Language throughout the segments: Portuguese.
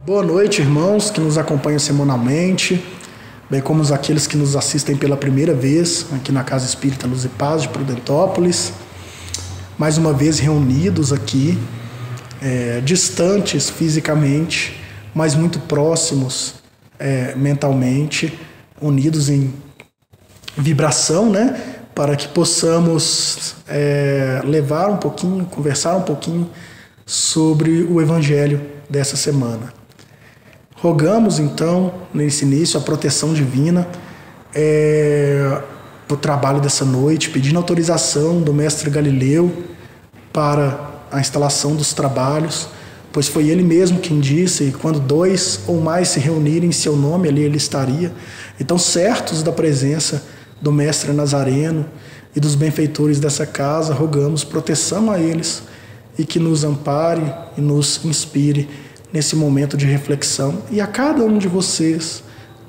Boa noite, irmãos que nos acompanham semanalmente, bem como aqueles que nos assistem pela primeira vez aqui na Casa Espírita Luz e Paz de Prudentópolis. Mais uma vez reunidos aqui, distantes fisicamente, mas muito próximos mentalmente, unidos em vibração, né? Para que possamos levar um pouquinho, conversar um pouquinho sobre o Evangelho dessa semana. Rogamos, então, nesse início, a proteção divina para o trabalho dessa noite, pedindo autorização do Mestre Galileu para a instalação dos trabalhos, pois foi ele mesmo quem disse, quando 2 ou mais se reunirem em seu nome, ali ele estaria. Então, certos da presença do Mestre Nazareno e dos benfeitores dessa casa, rogamos proteção a eles e que nos ampare e nos inspire nesse momento de reflexão, e a cada um de vocês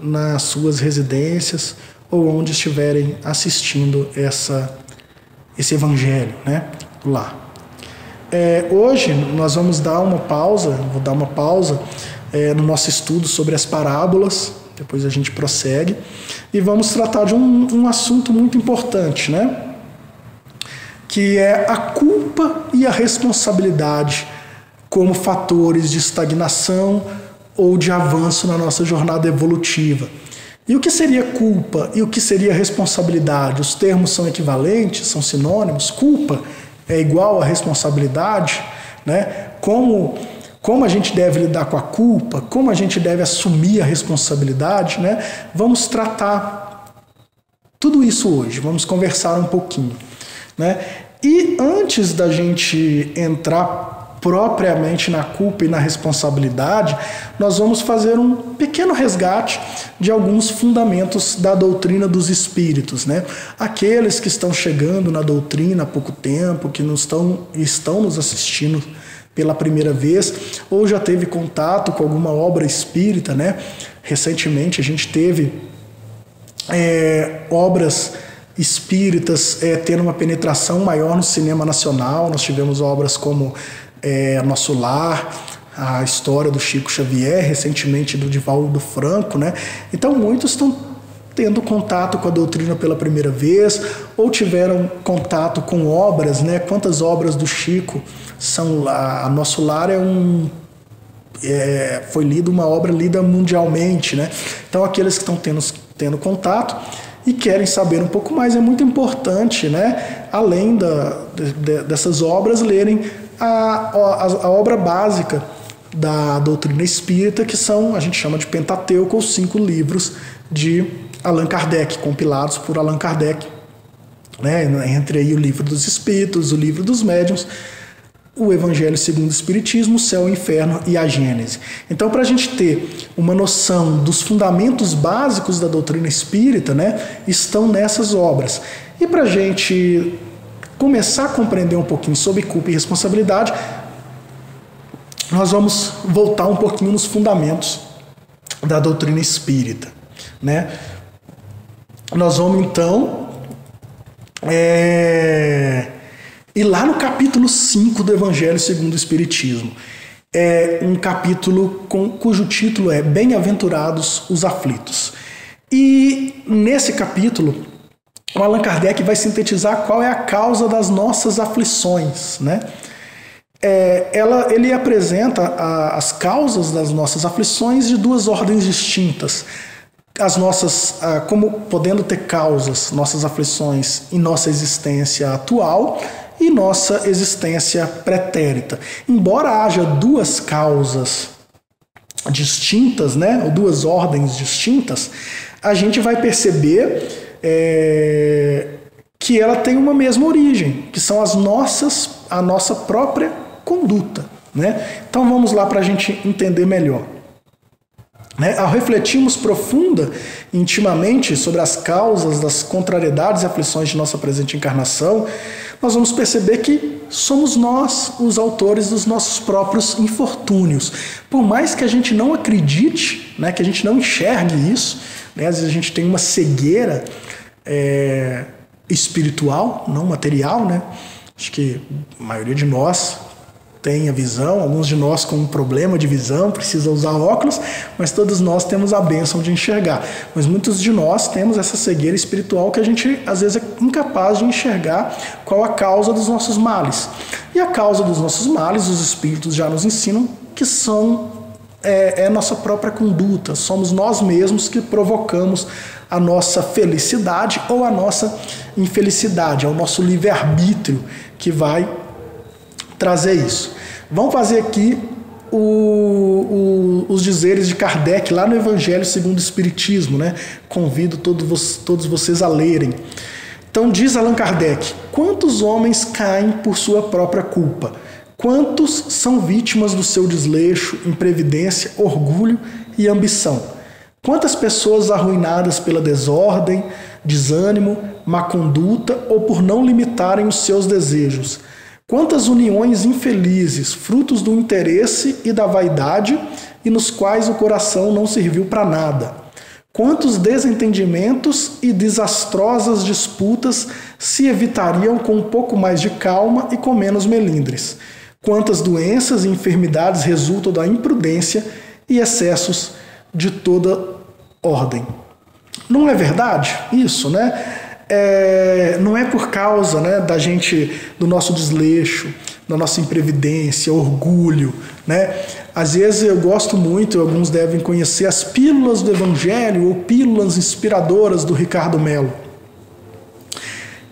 nas suas residências ou onde estiverem assistindo esse evangelho, né, lá. Hoje nós vamos dar uma pausa, no nosso estudo sobre as parábolas, depois a gente prossegue, e vamos tratar de um assunto muito importante, né, que é a culpa e a responsabilidade como fatores de estagnação ou de avanço na nossa jornada evolutiva. E o que seria culpa e o que seria responsabilidade? Os termos são equivalentes, são sinônimos? Culpa é igual a responsabilidade, né? Como a gente deve lidar com a culpa? Como a gente deve assumir a responsabilidade, né? Vamos tratar tudo isso hoje, vamos conversar um pouquinho, né? E antes da gente entrar propriamente na culpa e na responsabilidade, nós vamos fazer um pequeno resgate de alguns fundamentos da doutrina dos espíritos, né? Aqueles que estão chegando na doutrina há pouco tempo, que estão nos assistindo pela primeira vez, ou já teve contato com alguma obra espírita, né? Recentemente a gente teve obras espíritas tendo uma penetração maior no cinema nacional. Nós tivemos obras como Nosso Lar, a história do Chico Xavier, recentemente do Divaldo Franco, né? Então muitos estão tendo contato com a doutrina pela primeira vez, ou tiveram contato com obras, né? Quantas obras do Chico são lá? Nosso Lar foi lida, uma obra lida mundialmente, né? Então aqueles que estão tendo contato e querem saber um pouco mais, é muito importante, né? Além dessas obras, lerem a obra básica da doutrina espírita, que a gente chama de Pentateuco, ou 5 livros de Allan Kardec, compilados por Allan Kardec, né? Entre aí o Livro dos Espíritos, o Livro dos Médiuns, o Evangelho segundo o Espiritismo, o Céu, o Inferno e a Gênese. Então, para a gente ter uma noção dos fundamentos básicos da doutrina espírita, né, estão nessas obras. E para a gente começar a compreender um pouquinho sobre culpa e responsabilidade, nós vamos voltar um pouquinho nos fundamentos da doutrina espírita, né? Nós vamos então ir lá no capítulo 5 do Evangelho segundo o Espiritismo. É um capítulo cujo título é Bem-aventurados os aflitos. E nesse capítulo, o Allan Kardec vai sintetizar qual é a causa das nossas aflições, né? Ele apresenta as causas das nossas aflições de 2 ordens distintas. As nossas, como podendo ter causas, nossas aflições em nossa existência atual e nossa existência pretérita. Embora haja 2 causas distintas, né, ou 2 ordens distintas, a gente vai perceber que ela tem uma mesma origem, que são a nossa própria conduta, né? Então vamos lá para a gente entender melhor. Né? Ao refletirmos profunda e intimamente sobre as causas das contrariedades e aflições de nossa presente encarnação, nós vamos perceber que somos nós os autores dos nossos próprios infortúnios. Por mais que a gente não acredite, né, que a gente não enxergue isso, né, às vezes a gente tem uma cegueira espiritual, não material, né? Acho que a maioria de nós tenha visão, alguns de nós com um problema de visão, precisam usar óculos, mas todos nós temos a bênção de enxergar. Mas muitos de nós temos essa cegueira espiritual que a gente às vezes é incapaz de enxergar qual a causa dos nossos males. E a causa dos nossos males, os espíritos já nos ensinam que é nossa própria conduta, somos nós mesmos que provocamos a nossa felicidade ou a nossa infelicidade, é o nosso livre-arbítrio que vai trazer isso. Vamos fazer aqui os dizeres de Kardec lá no Evangelho segundo o Espiritismo, né? Convido todos vocês a lerem. Então diz Allan Kardec: quantos homens caem por sua própria culpa? Quantos são vítimas do seu desleixo, imprevidência, orgulho e ambição? Quantas pessoas arruinadas pela desordem, desânimo, má conduta ou por não limitarem os seus desejos? Quantas uniões infelizes, frutos do interesse e da vaidade, e nos quais o coração não serviu para nada? Quantos desentendimentos e desastrosas disputas se evitariam com um pouco mais de calma e com menos melindres? Quantas doenças e enfermidades resultam da imprudência e excessos de toda ordem? Não é verdade isso, né? Não é por causa, né, do nosso desleixo, da nossa imprevidência, orgulho, né? Às vezes eu gosto muito, alguns devem conhecer as pílulas do Evangelho ou pílulas inspiradoras do Ricardo Mello.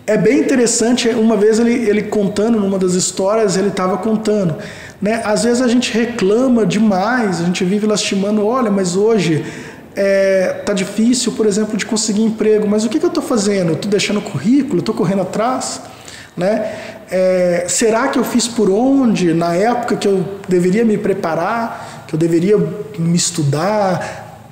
É bem interessante, uma vez ele contando, numa das histórias, ele estava contando, né? Às vezes a gente reclama demais, a gente vive lastimando, olha, mas hoje tá difícil, por exemplo, de conseguir emprego, mas o que eu estou fazendo? Eu estou deixando currículo, estou correndo atrás, né? Será que eu fiz por onde, na época que eu deveria me preparar, que eu deveria me estudar,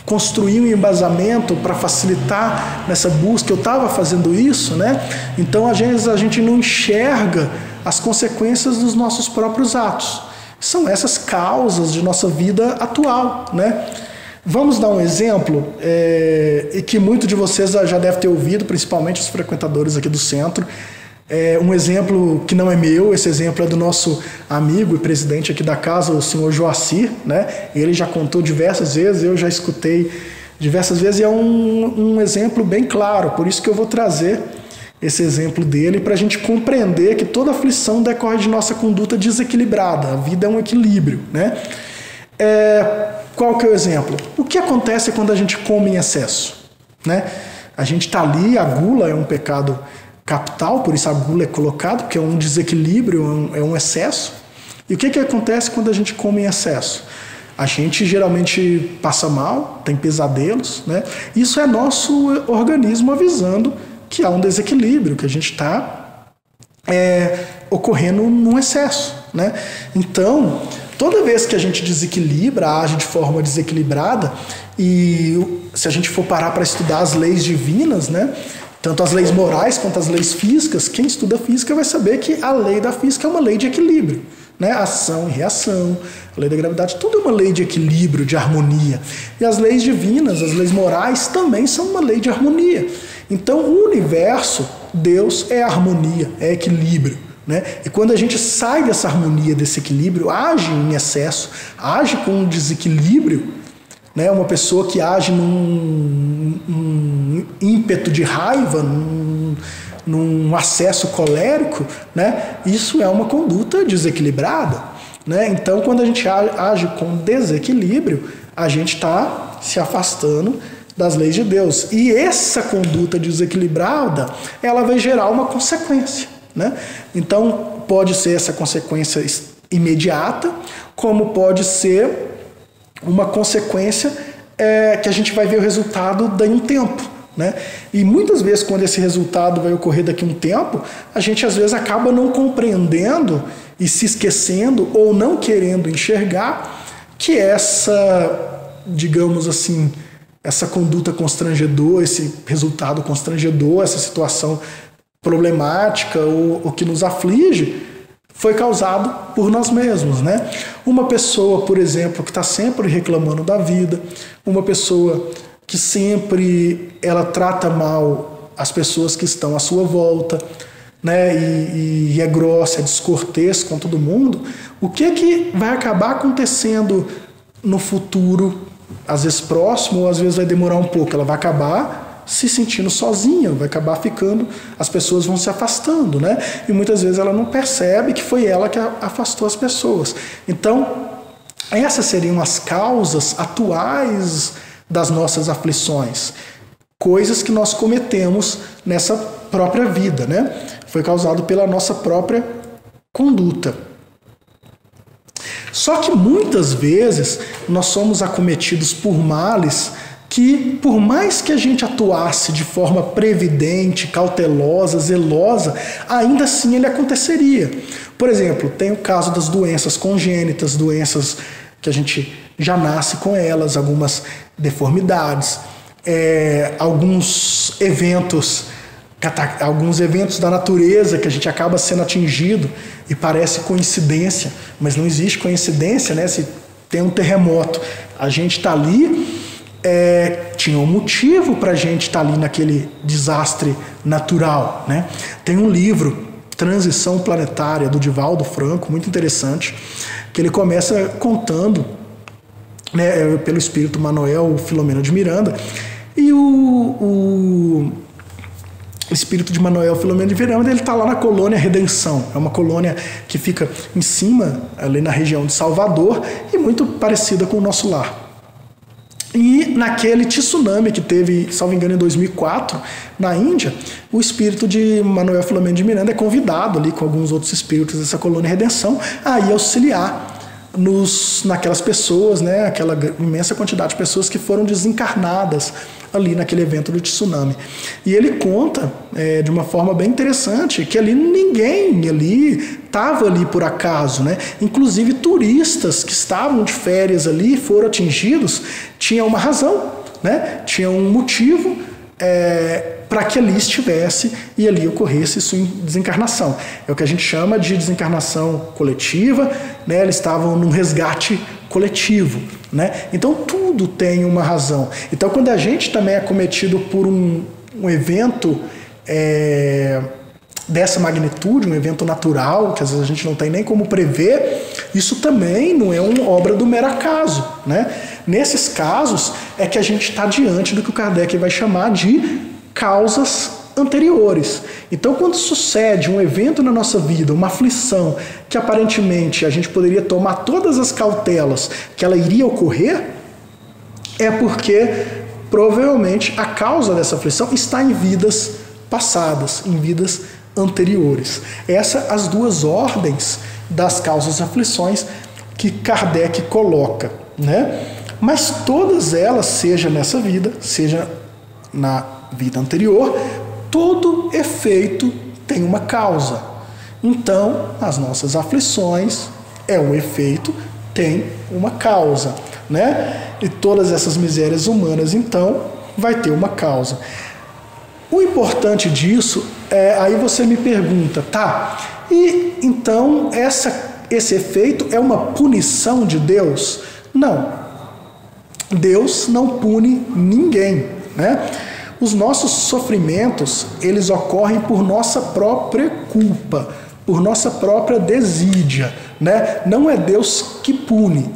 construir um embasamento para facilitar nessa busca? Eu estava fazendo isso, né? Então, às vezes, a gente não enxerga as consequências dos nossos próprios atos. São essas causas de nossa vida atual, né? Vamos dar um exemplo, e que muitos de vocês já devem ter ouvido, principalmente os frequentadores aqui do centro. Um exemplo que não é meu, esse exemplo é do nosso amigo e presidente aqui da casa, o senhor Joacir, né? Ele já contou diversas vezes, eu já escutei diversas vezes, e é um exemplo bem claro, por isso que eu vou trazer esse exemplo dele, para a gente compreender que toda aflição decorre de nossa conduta desequilibrada. A vida é um equilíbrio, né? Qual que é o exemplo? O que acontece quando a gente come em excesso, né? A gente está ali, a gula é um pecado capital, por isso a gula é colocado, porque é um desequilíbrio, é um excesso. E o que acontece quando a gente come em excesso? A gente geralmente passa mal, tem pesadelos, né? Isso é nosso organismo avisando que há um desequilíbrio, que a gente está ocorrendo num excesso, né? Então, toda vez que a gente desequilibra, age de forma desequilibrada, e se a gente for parar para estudar as leis divinas, né, tanto as leis morais quanto as leis físicas, quem estuda física vai saber que a lei da física é uma lei de equilíbrio, né? Ação e reação, a lei da gravidade, tudo é uma lei de equilíbrio, de harmonia. E as leis divinas, as leis morais, também são uma lei de harmonia. Então, o universo, Deus, é harmonia, é equilíbrio, né? E quando a gente sai dessa harmonia, desse equilíbrio, age em excesso, age com um desequilíbrio, né? Uma pessoa que age num ímpeto de raiva, num acesso colérico, né? Isso é uma conduta desequilibrada, né? Então, quando a gente age com desequilíbrio, a gente está se afastando das leis de Deus. E essa conduta desequilibrada, ela vai gerar uma consequência, né? Então, pode ser essa consequência imediata, como pode ser uma consequência que a gente vai ver o resultado daí um tempo, né? E muitas vezes, quando esse resultado vai ocorrer daqui a um tempo, a gente às vezes acaba não compreendendo e se esquecendo ou não querendo enxergar que essa, digamos assim, essa conduta constrangedora, esse resultado constrangedor, essa situação problemática ou que nos aflige, foi causado por nós mesmos, né? Uma pessoa, por exemplo, que está sempre reclamando da vida, uma pessoa que sempre ela trata mal as pessoas que estão à sua volta, né, e é grossa, é descortês com todo mundo, o que vai acabar acontecendo no futuro, às vezes próximo, ou às vezes vai demorar um pouco? Ela vai acabar se sentindo sozinha, vai acabar ficando, as pessoas vão se afastando, né? E muitas vezes ela não percebe que foi ela que afastou as pessoas. Então, essas seriam as causas atuais das nossas aflições, coisas que nós cometemos nessa própria vida, né? Foi causado pela nossa própria conduta. Só que muitas vezes nós somos acometidos por males que, por mais que a gente atuasse de forma previdente, cautelosa, zelosa, ainda assim ele aconteceria. Por exemplo, tem o caso das doenças congênitas, doenças que a gente já nasce com elas, algumas deformidades, alguns eventos da natureza que a gente acaba sendo atingido e parece coincidência, mas não existe coincidência, né? Se tem um terremoto, a gente está ali, tinha um motivo para a gente estar ali naquele desastre natural, né? Tem um livro, Transição Planetária, do Divaldo Franco, muito interessante, que ele começa contando, né, pelo espírito Manuel Filomeno de Miranda, e o espírito de Manuel Filomeno de Miranda, ele está lá na colônia Redenção, é uma colônia que fica em cima, ali na região de Salvador, e muito parecida com o nosso lar. E naquele tsunami que teve, salvo engano, em 2004, na Índia, o espírito de Manuel Filomeno de Miranda é convidado ali com alguns outros espíritos dessa colônia Redenção a ir auxiliar naquelas pessoas, né, aquela imensa quantidade de pessoas que foram desencarnadas ali naquele evento do tsunami. E ele conta de uma forma bem interessante que ali ninguém ali estava ali por acaso, né? Inclusive turistas que estavam de férias ali foram atingidos, tinha uma razão, né? Tinha um motivo para que ali estivesse e ali ocorresse sua desencarnação. É o que a gente chama de desencarnação coletiva, né? Eles estavam num resgate coletivo, né? Então tudo tem uma razão. Então quando a gente também é cometido por um evento dessa magnitude, um evento natural, que às vezes a gente não tem nem como prever, isso também não é uma obra do mero acaso, né? Nesses casos é que a gente está diante do que o Kardec vai chamar de causas anteriores. Então, quando sucede um evento na nossa vida, uma aflição, que aparentemente a gente poderia tomar todas as cautelas que ela iria ocorrer, é porque provavelmente a causa dessa aflição está em vidas passadas, em vidas anteriores. Essas as duas ordens das causas aflições que Kardec coloca, né? Mas todas elas, seja nessa vida, seja na vida anterior, todo efeito tem uma causa. Então, as nossas aflições o efeito tem uma causa, né? E todas essas misérias humanas, então, vai ter uma causa. O importante disso aí você me pergunta, tá? E então esse efeito é uma punição de Deus? Não. Deus não pune ninguém, né? Os nossos sofrimentos, eles ocorrem por nossa própria culpa, por nossa própria desídia, né? Não é Deus que pune.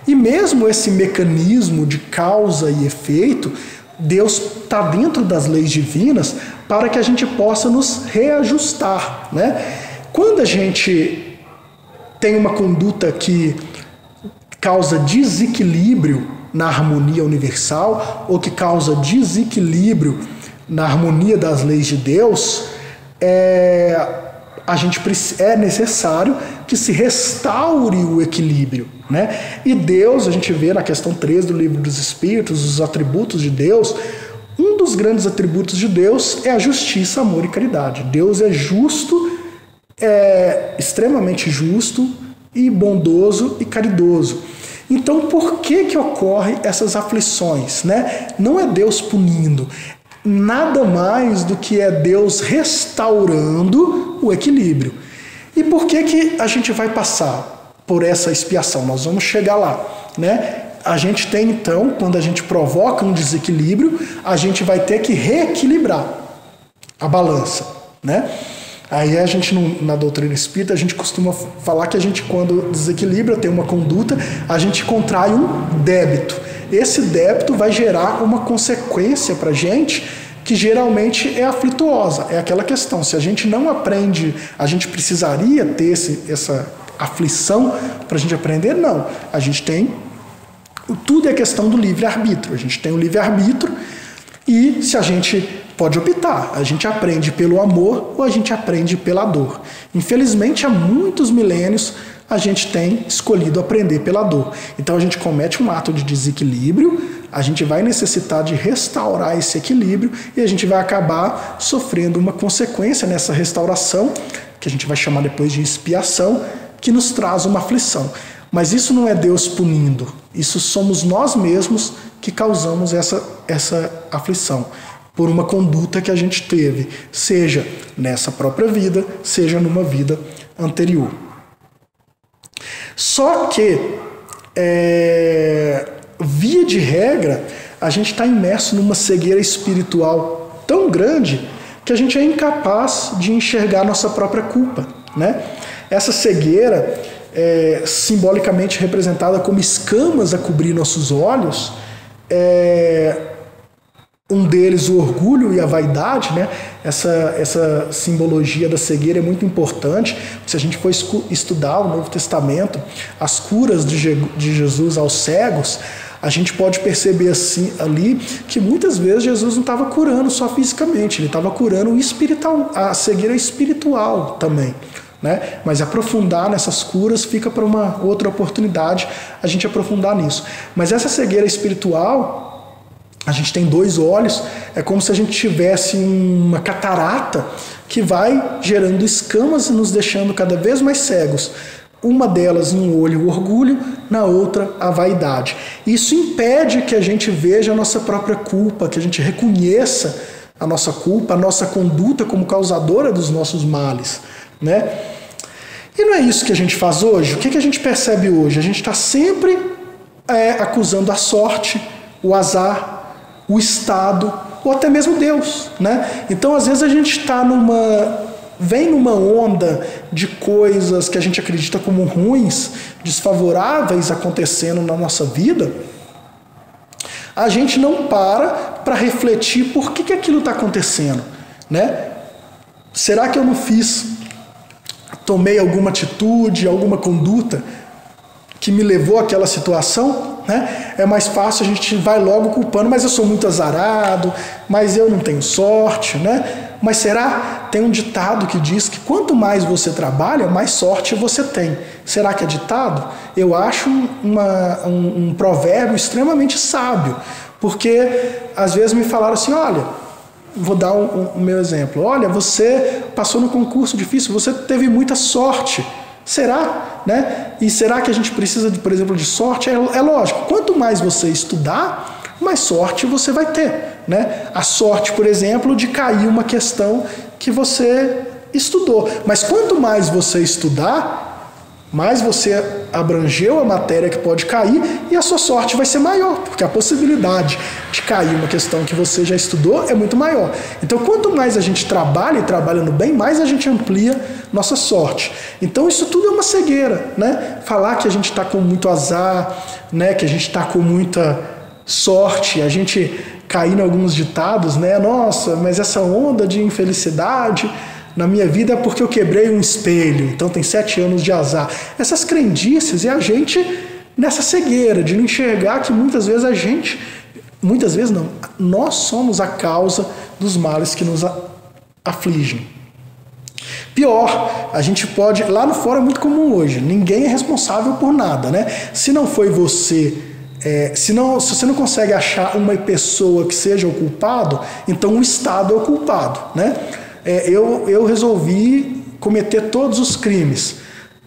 E mesmo esse mecanismo de causa e efeito, Deus está dentro das leis divinas para que a gente possa nos reajustar, né? Quando a gente tem uma conduta que causa desequilíbrio na harmonia universal, ou que causa desequilíbrio na harmonia das leis de Deus, é necessário que se restaure o equilíbrio, né? E Deus, a gente vê na questão 3 do Livro dos Espíritos, os atributos de Deus, um dos grandes atributos de Deus é a justiça, amor e caridade. Deus é justo, extremamente justo e bondoso e caridoso. Então, por que ocorrem essas aflições, né? Não é Deus punindo, nada mais do que é Deus restaurando o equilíbrio. E por que a gente vai passar por essa expiação? Nós vamos chegar lá, né? A gente tem, então, quando a gente provoca um desequilíbrio, a gente vai ter que reequilibrar a balança, né? Aí a gente, na doutrina espírita, a gente costuma falar que a gente, quando desequilibra, tem uma conduta, a gente contrai um débito. Esse débito vai gerar uma consequência para a gente que geralmente é aflituosa. É aquela questão, se a gente não aprende, a gente precisaria ter essa aflição para a gente aprender? Não. A gente tem, tudo é questão do livre-arbítrio. A gente tem o livre-arbítrio e se a gente pode optar, a gente aprende pelo amor ou a gente aprende pela dor. Infelizmente, há muitos milênios a gente tem escolhido aprender pela dor. Então a gente comete um ato de desequilíbrio, a gente vai necessitar de restaurar esse equilíbrio e a gente vai acabar sofrendo uma consequência nessa restauração, que a gente vai chamar depois de expiação, que nos traz uma aflição. Mas isso não é Deus punindo, isso somos nós mesmos que causamos essa aflição, por uma conduta que a gente teve, seja nessa própria vida, seja numa vida anterior. Só que, via de regra, a gente está imerso numa cegueira espiritual tão grande que a gente é incapaz de enxergar nossa própria culpa, né? Essa cegueira, simbolicamente representada como escamas a cobrir nossos olhos, um deles o orgulho e a vaidade, né? Essa simbologia da cegueira é muito importante. Se a gente for estudar o Novo Testamento, as curas de Jesus aos cegos, a gente pode perceber assim, ali que muitas vezes Jesus não estava curando só fisicamente, ele estava curando a cegueira espiritual também, né? Mas aprofundar nessas curas fica para uma outra oportunidade a gente aprofundar nisso. Mas essa cegueira espiritual, a gente tem dois olhos, é como se a gente tivesse uma catarata que vai gerando escamas e nos deixando cada vez mais cegos. Uma delas no olho o orgulho, na outra a vaidade. Isso impede que a gente veja a nossa própria culpa, que a gente reconheça a nossa culpa, a nossa conduta como causadora dos nossos males, né? E não é isso que a gente faz hoje? O que a gente percebe hoje? A gente está sempre acusando a sorte, o azar, o Estado, ou até mesmo Deus, né? Então, às vezes, a gente está vem numa onda de coisas que a gente acredita como ruins, desfavoráveis acontecendo na nossa vida, a gente não para refletir por que aquilo está acontecendo, né? Será que eu não tomei alguma atitude, alguma conduta que me levou àquela situação? Né? É mais fácil, a gente vai logo culpando, mas eu sou muito azarado, mas eu não tenho sorte, né? Mas será? Tem um ditado que diz que quanto mais você trabalha, mais sorte você tem. Será que é ditado? Eu acho um provérbio extremamente sábio, porque às vezes me falaram assim, olha, vou dar o meu exemplo, olha, você passou no concurso difícil, você teve muita sorte. Será? Né? E será que a gente precisa, por exemplo, de sorte? É lógico, quanto mais você estudar, mais sorte você vai ter, né? A sorte, por exemplo, de cair uma questão que você estudou. Mas quanto mais você estudar, mais você abrangeu a matéria que pode cair e a sua sorte vai ser maior, porque a possibilidade de cair uma questão que você já estudou é muito maior. Então, quanto mais a gente trabalha e trabalha no bem, mais a gente amplia nossa sorte. Então, isso tudo é uma cegueira, né? Falar que a gente está com muito azar, né? Que a gente está com muita sorte, a gente cair em alguns ditados, né? Nossa, mas essa onda de infelicidade na minha vida é porque eu quebrei um espelho, então tem 7 anos de azar. Essas crendices, e a gente nessa cegueira de não enxergar que muitas vezes não, nós somos a causa dos males que nos afligem. Pior, a gente pode, lá no fora é muito comum hoje, ninguém é responsável por nada, né? Se não foi você, se você não consegue achar uma pessoa que seja o culpado, então o Estado é o culpado, né? Eu resolvi cometer todos os crimes,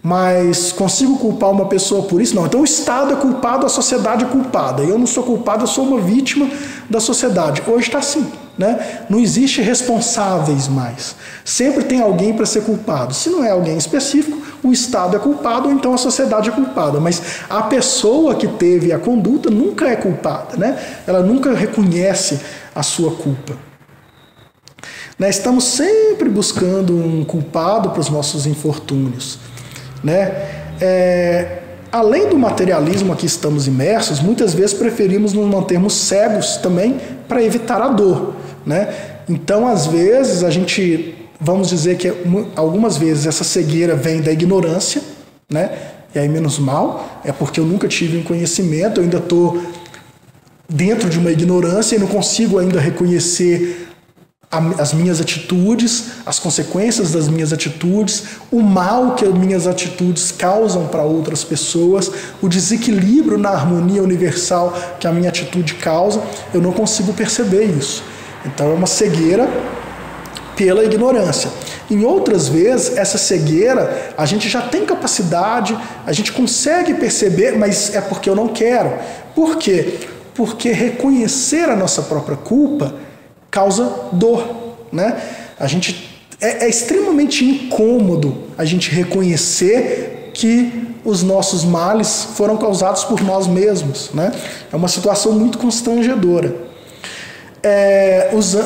mas consigo culpar uma pessoa por isso? Não. Então o Estado é culpado, a sociedade é culpada. Eu não sou culpado, eu sou uma vítima da sociedade. Hoje está assim, né? Não existe responsáveis mais. Sempre tem alguém para ser culpado. Se não é alguém específico, o Estado é culpado, ou então a sociedade é culpada. Mas a pessoa que teve a conduta nunca é culpada, né? Ela nunca reconhece a sua culpa. né? Estamos sempre buscando um culpado para os nossos infortúnios, né? Além do materialismo a que estamos imersos, muitas vezes preferimos nos mantermos cegos também para evitar a dor, né? Então, às vezes, a gente, vamos dizer que algumas vezes essa cegueira vem da ignorância, né? E aí menos mal, é porque eu nunca tive um conhecimento, eu ainda estou dentro de uma ignorância e não consigo ainda reconhecer as minhas atitudes, as consequências das minhas atitudes, o mal que as minhas atitudes causam para outras pessoas, o desequilíbrio na harmonia universal que a minha atitude causa, eu não consigo perceber isso. Então é uma cegueira pela ignorância. Em outras vezes, essa cegueira, a gente já tem capacidade, a gente consegue perceber, mas é porque eu não quero. Por quê? Porque reconhecer a nossa própria culpa causa dor, né? A gente é extremamente incômodo a gente reconhecer que os nossos males foram causados por nós mesmos, né? É uma situação muito constrangedora.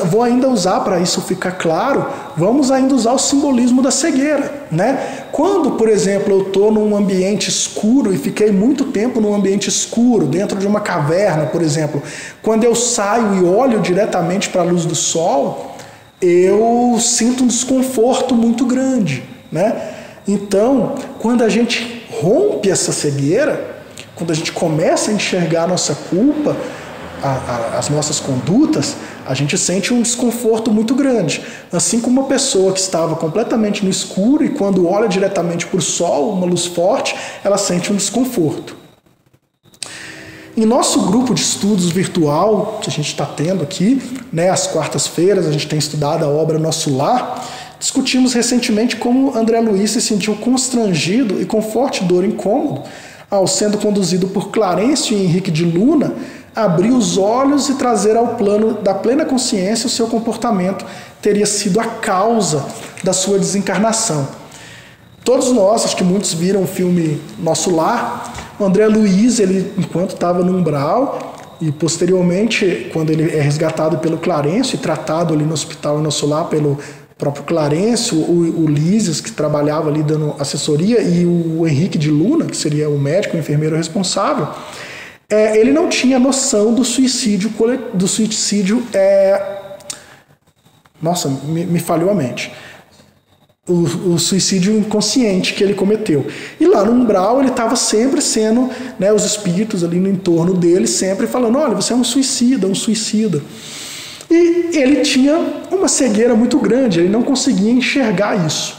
Vou ainda usar, para isso ficar claro, vamos ainda usar o simbolismo da cegueira, né? Quando, por exemplo, eu estou num ambiente escuro e fiquei muito tempo num ambiente escuro, dentro de uma caverna, por exemplo, quando eu saio e olho diretamente para a luz do sol, eu sinto um desconforto muito grande, né? Então, quando a gente rompe essa cegueira, quando a gente começa a enxergar a nossa culpa, as nossas condutas, a gente sente um desconforto muito grande. Assim como uma pessoa que estava completamente no escuro e quando olha diretamente para o sol, uma luz forte, ela sente um desconforto. Em nosso grupo de estudos virtual, que a gente está tendo aqui, né, às quartas-feiras, a gente tem estudado a obra Nosso Lar, discutimos recentemente como André Luiz se sentiu constrangido e com forte dor e incômodo ao sendo conduzido por Clarencio e Henrique de Luna abrir os olhos e trazer ao plano da plena consciência o seu comportamento teria sido a causa da sua desencarnação. Todos nós, acho que muitos viram o filme Nosso Lar. O André Luiz, ele, enquanto estava no umbral, e posteriormente, quando ele é resgatado pelo Clarencio e tratado ali no hospital Nosso Lar pelo próprio Clarencio, o Lísias, que trabalhava ali dando assessoria, e o Henrique de Luna, que seria o médico, o enfermeiro responsável, ele não tinha noção do suicídio, nossa, me falhou a mente. O suicídio inconsciente que ele cometeu. E lá no umbral ele estava sempre sendo, né, os espíritos ali no entorno dele, sempre falando, olha, você é um suicida, um suicida. E ele tinha uma cegueira muito grande, ele não conseguia enxergar isso.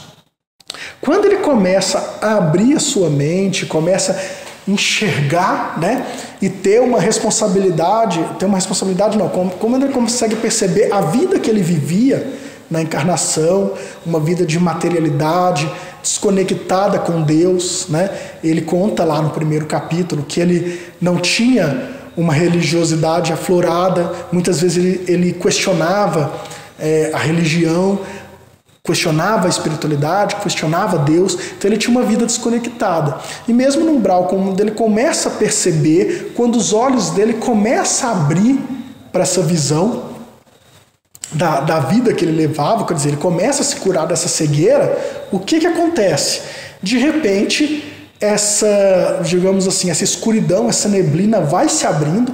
Quando ele começa a abrir a sua mente, começa a enxergar, né, e ter uma responsabilidade não, como ele consegue perceber a vida que ele vivia na encarnação, uma vida de materialidade, desconectada com Deus, né? Ele conta lá no primeiro capítulo que ele não tinha uma religiosidade aflorada, muitas vezes ele questionava a religião, questionava a espiritualidade, questionava Deus, então ele tinha uma vida desconectada. E mesmo no umbral, quando ele começa a perceber, quando os olhos dele começam a abrir para essa visão da vida que ele levava, quer dizer, ele começa a se curar dessa cegueira, o que acontece? De repente, digamos assim, essa escuridão, essa neblina vai se abrindo,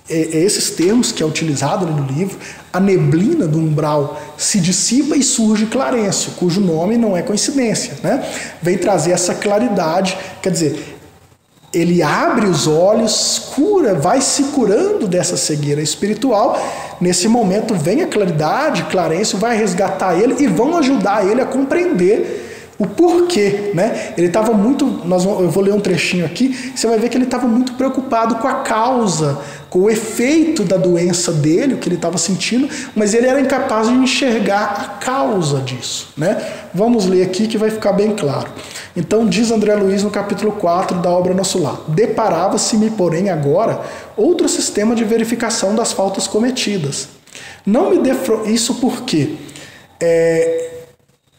esses termos que é utilizado ali no livro, a neblina do umbral se dissipa e surge Clarencio, cujo nome não é coincidência, né? Vem trazer essa claridade, quer dizer, ele abre os olhos, cura, vai se curando dessa cegueira espiritual. Nesse momento vem a claridade, Clarencio vai resgatar ele e vão ajudar ele a compreender o porquê, né? Ele estava muito, eu vou ler um trechinho aqui, você vai ver que ele estava muito preocupado com a causa, com o efeito da doença dele, o que ele estava sentindo, mas ele era incapaz de enxergar a causa disso, né? Vamos ler aqui que vai ficar bem claro. Então diz André Luiz no capítulo 4 da obra Nosso Lar: deparava-se-me, porém, agora outro sistema de verificação das faltas cometidas. Não me isso porque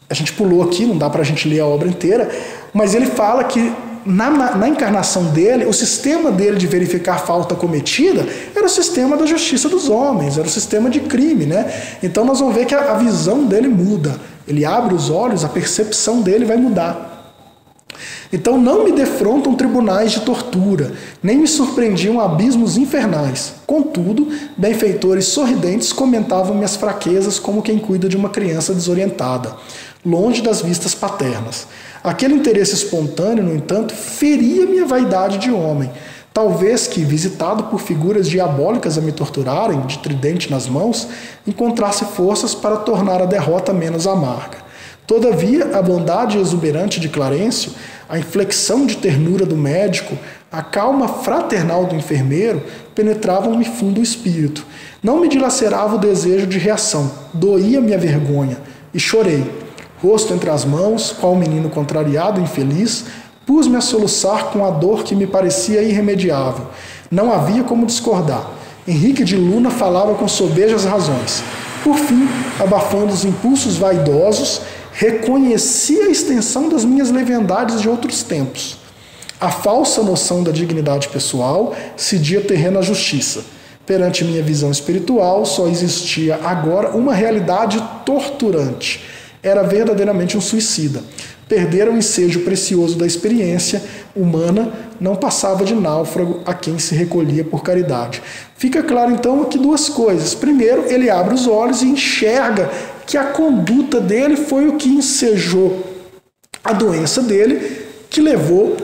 a gente pulou aqui, não dá para a gente ler a obra inteira, mas ele fala que na encarnação dele, o sistema dele de verificar a falta cometida era o sistema da justiça dos homens, era o sistema de crime, né? Então nós vamos ver que a visão dele muda. Ele abre os olhos, a percepção dele vai mudar. Então não me defrontam tribunais de tortura, nem me surpreendiam abismos infernais. Contudo, benfeitores sorridentes comentavam minhas fraquezas como quem cuida de uma criança desorientada, longe das vistas paternas. Aquele interesse espontâneo, no entanto, feria minha vaidade de homem. Talvez que, visitado por figuras diabólicas a me torturarem, de tridente nas mãos, encontrasse forças para tornar a derrota menos amarga. Todavia, a bondade exuberante de Clarencio, a inflexão de ternura do médico, a calma fraternal do enfermeiro penetravam-me fundo o espírito. Não me dilacerava o desejo de reação, doía-me a vergonha, e chorei. Rosto entre as mãos, qual menino contrariado e infeliz, pus-me a soluçar com a dor que me parecia irremediável. Não havia como discordar. Henrique de Luna falava com sobejas razões. Por fim, abafando os impulsos vaidosos, reconheci a extensão das minhas leviandades de outros tempos. A falsa noção da dignidade pessoal cedia terreno à justiça. Perante minha visão espiritual, só existia agora uma realidade torturante. Era verdadeiramente um suicida. Perdera o ensejo precioso da experiência humana, não passava de náufrago a quem se recolhia por caridade. Fica claro, então, aqui duas coisas. Primeiro, ele abre os olhos e enxerga que a conduta dele foi o que ensejou a doença dele, que levou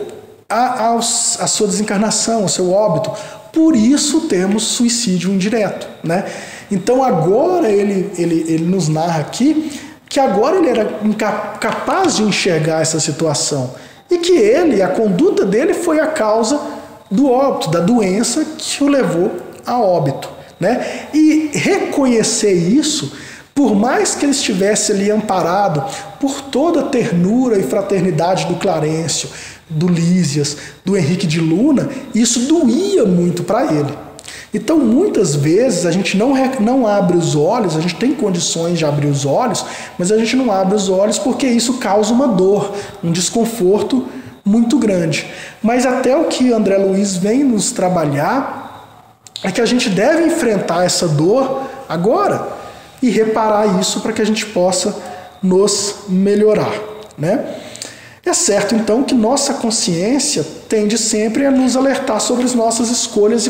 a sua desencarnação, ao seu óbito. Por isso temos suicídio indireto, né? Então agora ele nos narra aqui que agora ele era incapaz de enxergar essa situação e que a conduta dele foi a causa do óbito, da doença que o levou a óbito, né? E reconhecer isso, por mais que ele estivesse ali amparado por toda a ternura e fraternidade do Clarencio, do Lísias, do Henrique de Luna, isso doía muito para ele. Então, muitas vezes, a gente não abre os olhos, a gente tem condições de abrir os olhos, mas a gente não abre os olhos porque isso causa uma dor, um desconforto muito grande. Mas até o que André Luiz vem nos trabalhar é que a gente deve enfrentar essa dor agora e reparar isso para que a gente possa nos melhorar, né? É certo, então, que nossa consciência tende sempre a nos alertar sobre as nossas escolhas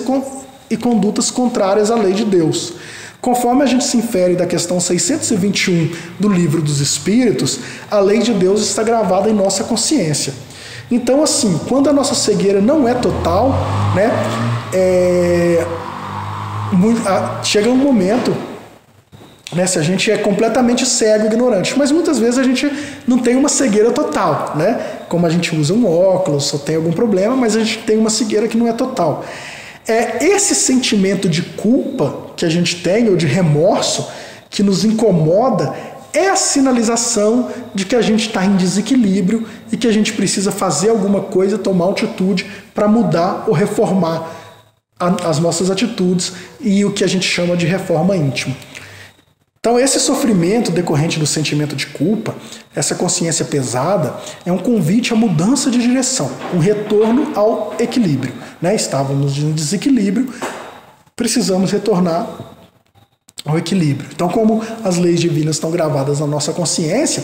e condutas contrárias à lei de Deus. Conforme a gente se infere da questão 621 do Livro dos Espíritos, a lei de Deus está gravada em nossa consciência. Então, assim, quando a nossa cegueira não é total, né, chega um momento, né, se a gente é completamente cego e ignorante, mas muitas vezes a gente não tem uma cegueira total, né? Como a gente usa um óculos, só tem algum problema, mas a gente tem uma cegueira que não é total. Esse sentimento de culpa que a gente tem, ou de remorso, que nos incomoda, é a sinalização de que a gente está em desequilíbrio e que a gente precisa fazer alguma coisa, tomar atitude para mudar ou reformar as nossas atitudes e o que a gente chama de reforma íntima. Então, esse sofrimento decorrente do sentimento de culpa, essa consciência pesada, é um convite à mudança de direção, um retorno ao equilíbrio, né? Estávamos em desequilíbrio, precisamos retornar ao equilíbrio. Então, como as leis divinas estão gravadas na nossa consciência,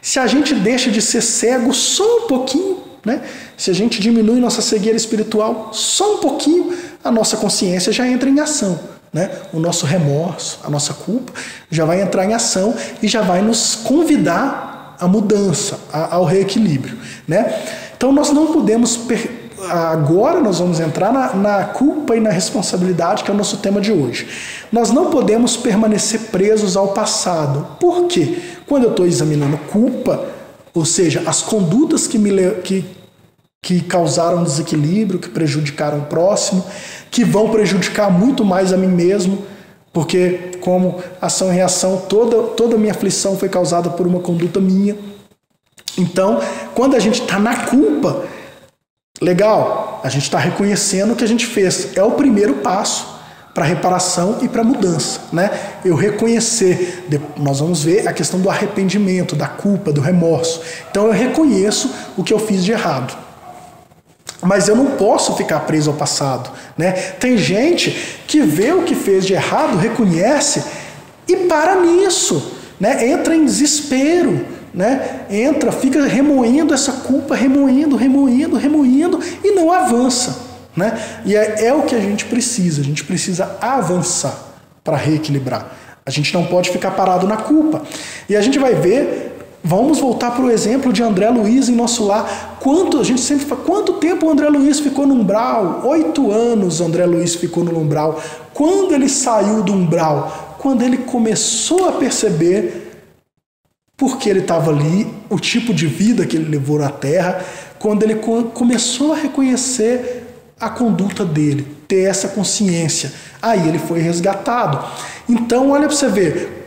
se a gente deixa de ser cego só um pouquinho, né? Se a gente diminui nossa cegueira espiritual só um pouquinho, a nossa consciência já entra em ação. Né? O nosso remorso, a nossa culpa, já vai entrar em ação e já vai nos convidar à mudança, ao reequilíbrio. Né? Então nós não podemos... Agora nós vamos entrar na culpa e na responsabilidade, que é o nosso tema de hoje. Nós não podemos permanecer presos ao passado. Por quê? Quando eu estou examinando culpa, ou seja, as condutas que causaram desequilíbrio, que prejudicaram o próximo, que vão prejudicar muito mais a mim mesmo, porque como ação e reação, toda a minha aflição foi causada por uma conduta minha. Então, quando a gente está na culpa, legal, a gente está reconhecendo o que a gente fez. É o primeiro passo para reparação e para mudança, né? Eu reconhecer, nós vamos ver a questão do arrependimento, da culpa, do remorso. Então eu reconheço o que eu fiz de errado. Mas eu não posso ficar preso ao passado, né? Tem gente que vê o que fez de errado, reconhece e para nisso, né? Entra em desespero, né? Fica remoendo essa culpa, remoendo e não avança, né? E é o que a gente precisa avançar para reequilibrar. A gente não pode ficar parado na culpa. E a gente vai ver. Vamos voltar para o exemplo de André Luiz em nosso lar. A gente sempre fala, quanto tempo o André Luiz ficou no umbral? 8 anos o André Luiz ficou no umbral. Quando ele saiu do umbral? Quando ele começou a perceber por que ele estava ali, o tipo de vida que ele levou na Terra, quando ele começou a reconhecer a conduta dele, ter essa consciência. Aí ele foi resgatado. Então, olha para você ver.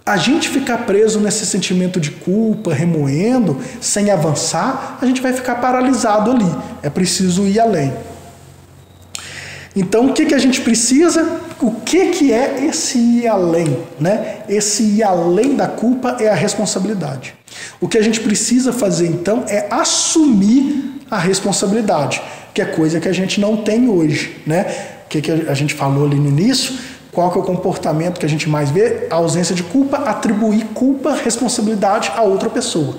A gente ficar preso nesse sentimento de culpa, remoendo, sem avançar, a gente vai ficar paralisado ali. É preciso ir além. Então, o que a gente precisa? O que é esse ir além, né? Esse ir além da culpa é a responsabilidade. O que a gente precisa fazer, então, é assumir a responsabilidade, que é coisa que a gente não tem hoje, né? O que a gente falou ali no início? Qual que é o comportamento que a gente mais vê? A ausência de culpa, atribuir culpa, responsabilidade a outra pessoa.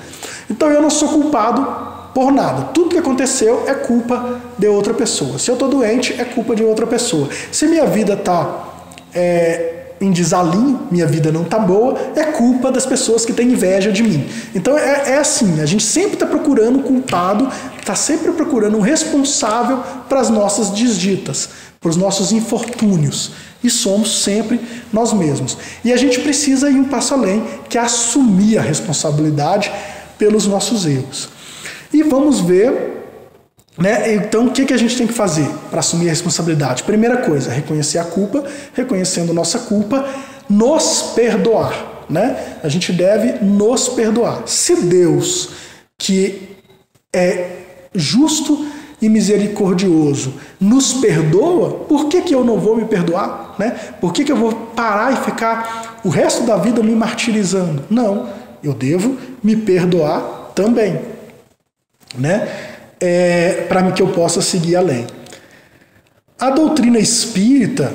Então eu não sou culpado por nada. Tudo que aconteceu é culpa de outra pessoa. Se eu estou doente, é culpa de outra pessoa. Se minha vida está em desalinho, minha vida não está boa, é culpa das pessoas que têm inveja de mim. Então é assim, a gente sempre está procurando um culpado, está sempre procurando um responsável para as nossas desditas, para os nossos infortúnios. E somos sempre nós mesmos. E a gente precisa ir um passo além, que é assumir a responsabilidade pelos nossos erros. E vamos ver, né? Então, o que a gente tem que fazer para assumir a responsabilidade? Primeira coisa, reconhecer a culpa, reconhecendo nossa culpa, nos perdoar, né? A gente deve nos perdoar. Se Deus, que é justo e misericordioso, nos perdoa, por que eu não vou me perdoar? Né? Por que eu vou parar e ficar o resto da vida me martirizando? Não, eu devo me perdoar também, né? Para que eu possa seguir além. A doutrina espírita,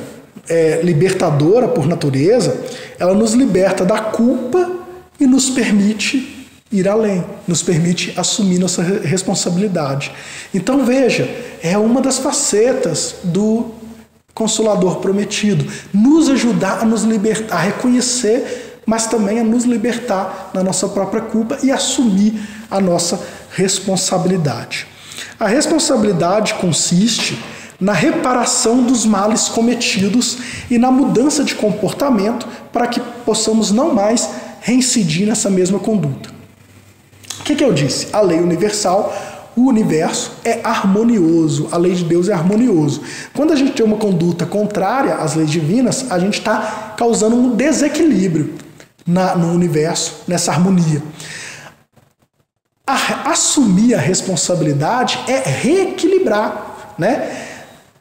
libertadora por natureza, ela nos liberta da culpa e nos permite ir além, nos permite assumir nossa responsabilidade. Então veja, é uma das facetas do Consolador Prometido, nos ajudar a nos libertar, a reconhecer, mas também a nos libertar da nossa própria culpa e assumir a nossa responsabilidade. A responsabilidade consiste na reparação dos males cometidos e na mudança de comportamento para que possamos não mais reincidir nessa mesma conduta. O que eu disse? A lei universal, o universo é harmonioso, a lei de Deus é harmonioso. Quando a gente tem uma conduta contrária às leis divinas, a gente está causando um desequilíbrio no universo, nessa harmonia. Assumir a responsabilidade é reequilibrar, né?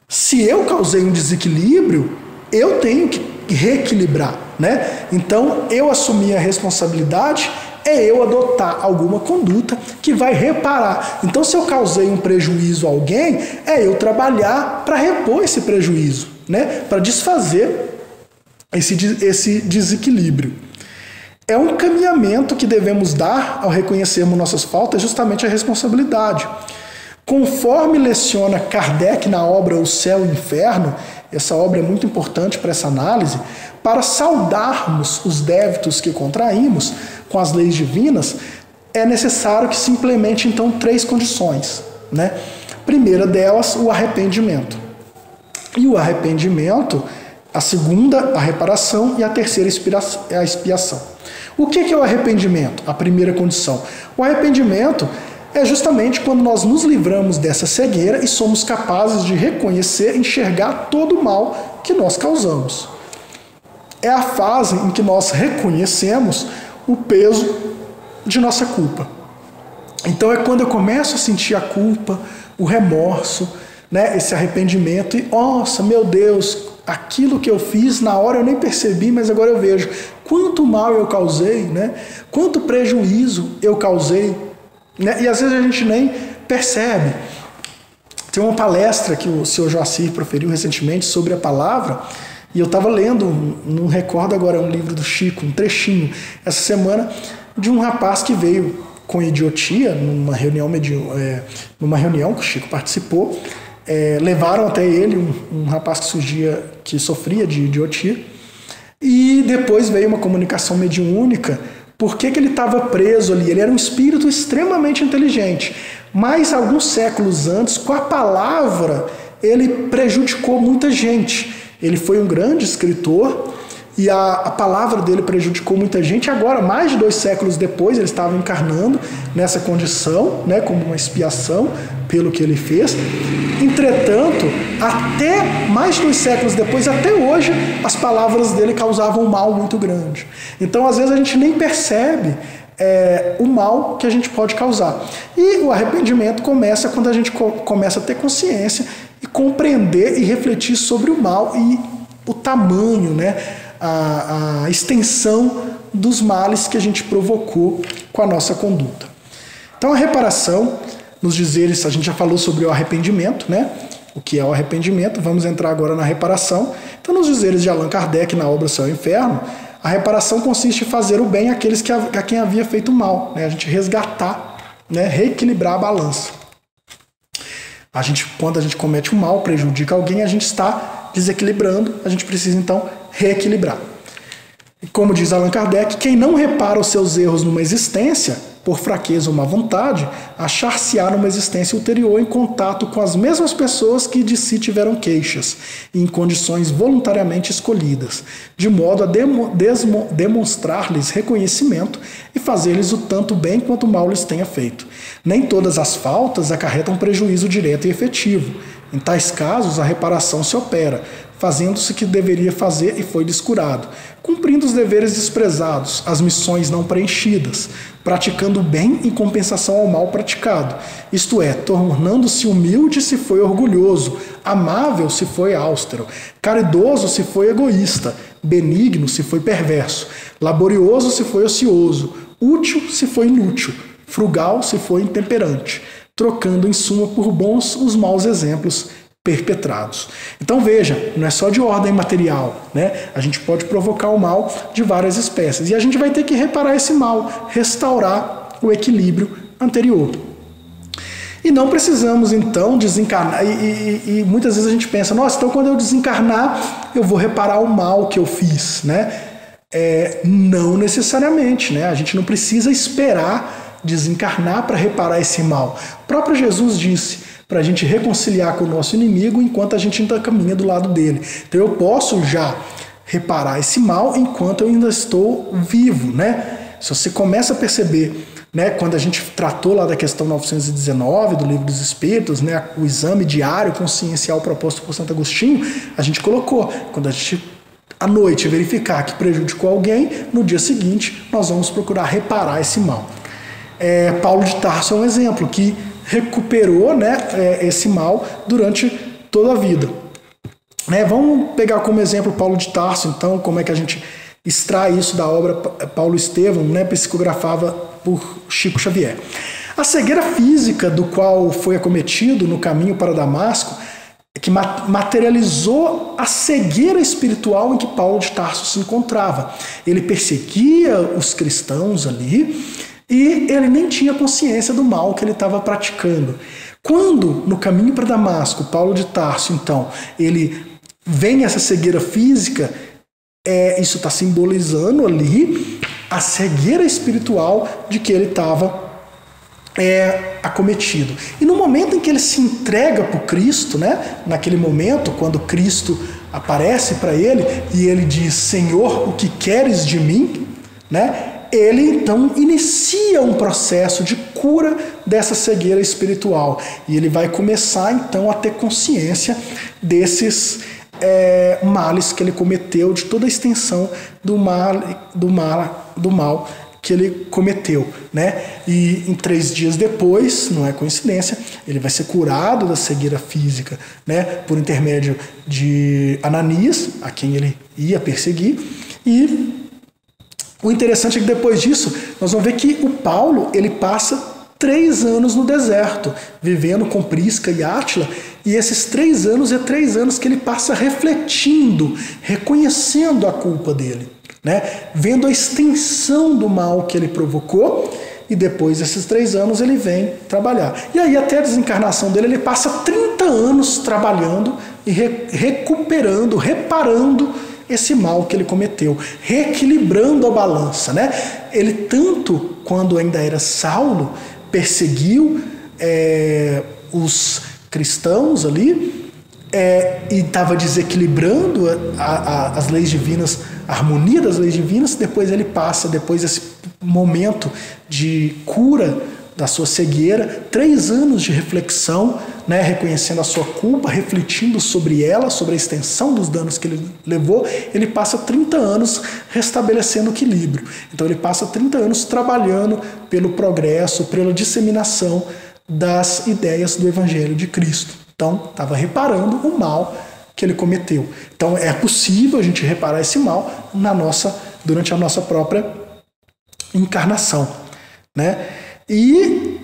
Se eu causei um desequilíbrio, eu tenho que reequilibrar, né? Então, eu assumir a responsabilidade é eu adotar alguma conduta que vai reparar. Então, se eu causei um prejuízo a alguém, é eu trabalhar para repor esse prejuízo, né? Para desfazer esse desequilíbrio. É um caminhamento que devemos dar ao reconhecermos nossas faltas, justamente a responsabilidade. Conforme leciona Kardec na obra O Céu e o Inferno, essa obra é muito importante para essa análise, para saldarmos os débitos que contraímos com as leis divinas, é necessário que se implemente então 3 condições, né? Primeira delas, o arrependimento. E o arrependimento, a segunda, a reparação, e a terceira, a expiação. O que é o arrependimento? A primeira condição. O arrependimento é justamente quando nós nos livramos dessa cegueira e somos capazes de reconhecer e enxergar todo o mal que nós causamos. É a fase em que nós reconhecemos o peso de nossa culpa. Então é quando eu começo a sentir a culpa, o remorso, né, esse arrependimento e, nossa, meu Deus, aquilo que eu fiz na hora eu nem percebi, mas agora eu vejo quanto mal eu causei, né? Quanto prejuízo eu causei, né? E às vezes a gente nem percebe. Tem uma palestra que o senhor Joacir proferiu recentemente sobre a palavra, e eu estava lendo, não recordo agora, um livro do Chico, um trechinho, essa semana, de um rapaz que veio com idiotia, numa reunião que o Chico participou. Levaram até ele um rapaz que sofria de idiotia, e depois veio uma comunicação mediúnica. Por que ele estava preso ali? Ele era um espírito extremamente inteligente, mas alguns séculos antes, com a palavra, ele prejudicou muita gente. Ele foi um grande escritor e a palavra dele prejudicou muita gente. Agora, mais de 2 séculos depois, ele estava encarnando nessa condição, né, como uma expiação pelo que ele fez. Entretanto, até mais de 2 séculos depois, até hoje, as palavras dele causavam um mal muito grande. Então, às vezes, a gente nem percebe o mal que a gente pode causar. E o arrependimento começa quando a gente começa a ter consciência e compreender e refletir sobre o mal e o tamanho, né, a extensão dos males que a gente provocou com a nossa conduta. Então, a reparação, nos dizeres, a gente já falou sobre o arrependimento, né? O que é o arrependimento? Vamos entrar agora na reparação. Então, nos dizeres de Allan Kardec, na obra Céu e Inferno, a reparação consiste em fazer o bem àqueles a quem havia feito mal, né? A gente resgatar, né? Reequilibrar a balança. Quando a gente comete um mal, prejudica alguém, a gente está desequilibrando, a gente precisa então reequilibrar. E como diz Allan Kardec, quem não repara os seus erros numa existência, por fraqueza ou má vontade, achar-se-á numa existência ulterior em contato com as mesmas pessoas que de si tiveram queixas, e em condições voluntariamente escolhidas, de modo a demonstrar-lhes reconhecimento e fazer-lhes o tanto bem quanto o mal lhes tenha feito. Nem todas as faltas acarretam prejuízo direto e efetivo. Em tais casos, a reparação se opera, fazendo-se o que deveria fazer e foi descurado, cumprindo os deveres desprezados, as missões não preenchidas, praticando o bem em compensação ao mal praticado, isto é, tornando-se humilde se foi orgulhoso, amável se foi austero, caridoso se foi egoísta, benigno se foi perverso, laborioso se foi ocioso, útil se foi inútil, frugal se foi intemperante, trocando em suma por bons os maus exemplos perpetrados. Então veja, não é só de ordem material, né? A gente pode provocar o mal de várias espécies e a gente vai ter que reparar esse mal, restaurar o equilíbrio anterior. E não precisamos então desencarnar, e muitas vezes a gente pensa, nossa, então quando eu desencarnar eu vou reparar o mal que eu fiz, né? Não necessariamente, né? A gente não precisa esperar desencarnar para reparar esse mal. O próprio Jesus disse para a gente reconciliar com o nosso inimigo enquanto a gente ainda caminha do lado dele. Então eu posso já reparar esse mal enquanto eu ainda estou vivo, né? Se você começa a perceber, né, quando a gente tratou lá da questão 919 do Livro dos Espíritos, né, o exame diário consciencial proposto por Santo Agostinho, a gente colocou, quando a gente à noite verificar que prejudicou alguém, no dia seguinte nós vamos procurar reparar esse mal. Paulo de Tarso é um exemplo que recuperou, né, esse mal durante toda a vida. Vamos pegar como exemplo Paulo de Tarso, então, como é que a gente extrai isso da obra Paulo Estevão, né, psicografada por Chico Xavier. A cegueira física do qual foi acometido no caminho para Damasco, que materializou a cegueira espiritual em que Paulo de Tarso se encontrava. Ele perseguia os cristãos ali, e ele nem tinha consciência do mal que ele estava praticando. Quando, no caminho para Damasco, Paulo de Tarso, então, ele vem essa cegueira física, isso está simbolizando ali a cegueira espiritual de que ele estava acometido. E no momento em que ele se entrega para o Cristo, né, naquele momento, quando Cristo aparece para ele e ele diz, Senhor, o que queres de mim? Né? Ele então inicia um processo de cura dessa cegueira espiritual e ele vai começar então a ter consciência desses males que ele cometeu, de toda a extensão do mal que ele cometeu, né? E em 3 dias depois, não é coincidência, ele vai ser curado da cegueira física, né? Por intermédio de Ananias, a quem ele ia perseguir. E o interessante é que depois disso, nós vamos ver que o Paulo, ele passa 3 anos no deserto, vivendo com Prisca e Átila, e esses 3 anos é 3 anos que ele passa refletindo, reconhecendo a culpa dele, né? Vendo a extensão do mal que ele provocou, e depois desses 3 anos ele vem trabalhar. E aí até a desencarnação dele, ele passa 30 anos trabalhando e recuperando, reparando esse mal que ele cometeu, reequilibrando a balança, né? Ele tanto, quando ainda era Saulo, perseguiu os cristãos ali e estava desequilibrando as leis divinas, a harmonia das leis divinas. Depois ele passa, depois desse momento de cura da sua cegueira, 3 anos de reflexão, né, reconhecendo a sua culpa, refletindo sobre ela, sobre a extensão dos danos que ele levou. Ele passa 30 anos restabelecendo o equilíbrio. Então ele passa 30 anos trabalhando pelo progresso, pela disseminação das ideias do Evangelho de Cristo. Então estava reparando o mal que ele cometeu. Então é possível a gente reparar esse mal durante a nossa própria encarnação, né? E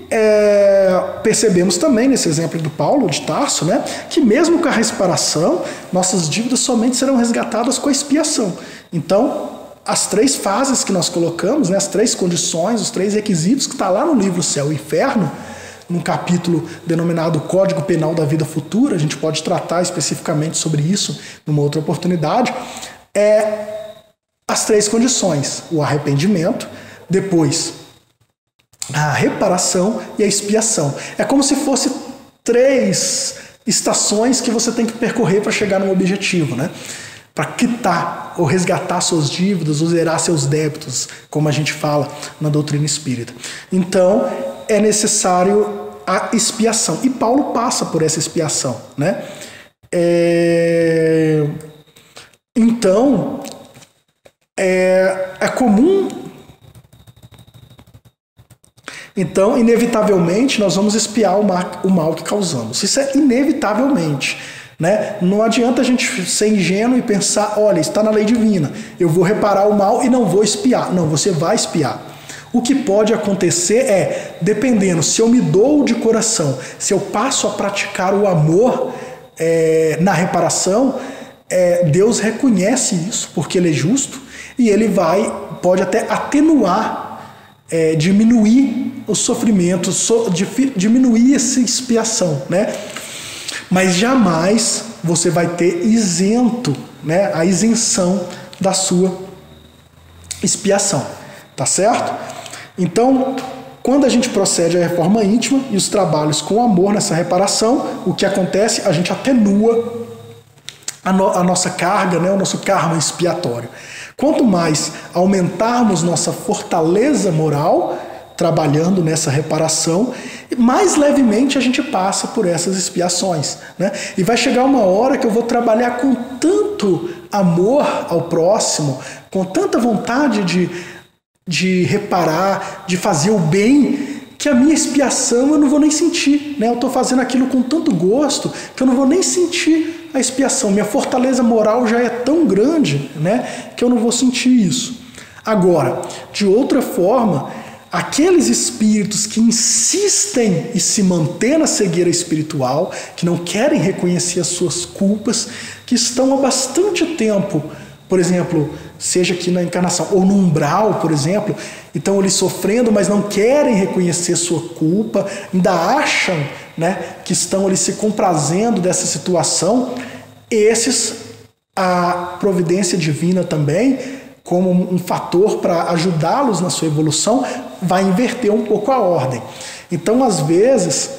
percebemos também nesse exemplo do Paulo de Tarso, né, que mesmo com a reparação, nossas dívidas somente serão resgatadas com a expiação. Então, as 3 fases que nós colocamos, né, as 3 condições, os 3 requisitos que está lá no livro Céu e Inferno, num capítulo denominado Código Penal da Vida Futura, a gente pode tratar especificamente sobre isso numa outra oportunidade, as 3 condições: o arrependimento, depois a reparação e a expiação. É como se fosse 3 estações que você tem que percorrer para chegar no objetivo, né? Para quitar ou resgatar suas dívidas, ou zerar seus débitos, como a gente fala na doutrina espírita. Então, é necessário a expiação. E Paulo passa por essa expiação, né? Então, é comum. Então, inevitavelmente, nós vamos expiar o mal que causamos. Isso é inevitavelmente, né? Não adianta a gente ser ingênuo e pensar, olha, está na lei divina, eu vou reparar o mal e não vou expiar. Não, você vai expiar. O que pode acontecer dependendo, se eu me dou de coração, se eu passo a praticar o amor na reparação, Deus reconhece isso, porque Ele é justo, e Ele pode até atenuar, diminuir o sofrimento, diminuir essa expiação, né? Mas jamais você vai ter isento, né, a isenção da sua expiação, tá certo? Então, quando a gente procede à reforma íntima e os trabalhos com amor nessa reparação, o que acontece? A gente atenua a nossa carga, né, o nosso karma expiatório. Quanto mais aumentarmos nossa fortaleza moral, trabalhando nessa reparação, mais levemente a gente passa por essas expiações, né? E vai chegar uma hora que eu vou trabalhar com tanto amor ao próximo, com tanta vontade de reparar, de fazer o bem, que a minha expiação eu não vou nem sentir, né? Eu estou fazendo aquilo com tanto gosto que eu não vou nem sentir a expiação. Minha fortaleza moral já é tão grande, né, que eu não vou sentir isso. Agora, de outra forma, aqueles espíritos que insistem em se manter na cegueira espiritual, que não querem reconhecer as suas culpas, que estão há bastante tempo, por exemplo, seja aqui na encarnação, ou no umbral, por exemplo, então eles sofrendo, mas não querem reconhecer sua culpa, ainda acham, né, que estão ali se comprazendo dessa situação. Esses, a providência divina também, como um fator para ajudá-los na sua evolução, vai inverter um pouco a ordem. Então, às vezes,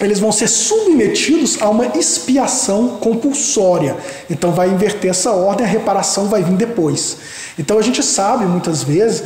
eles vão ser submetidos a uma expiação compulsória. Então vai inverter essa ordem, a reparação vai vir depois. Então a gente sabe, muitas vezes,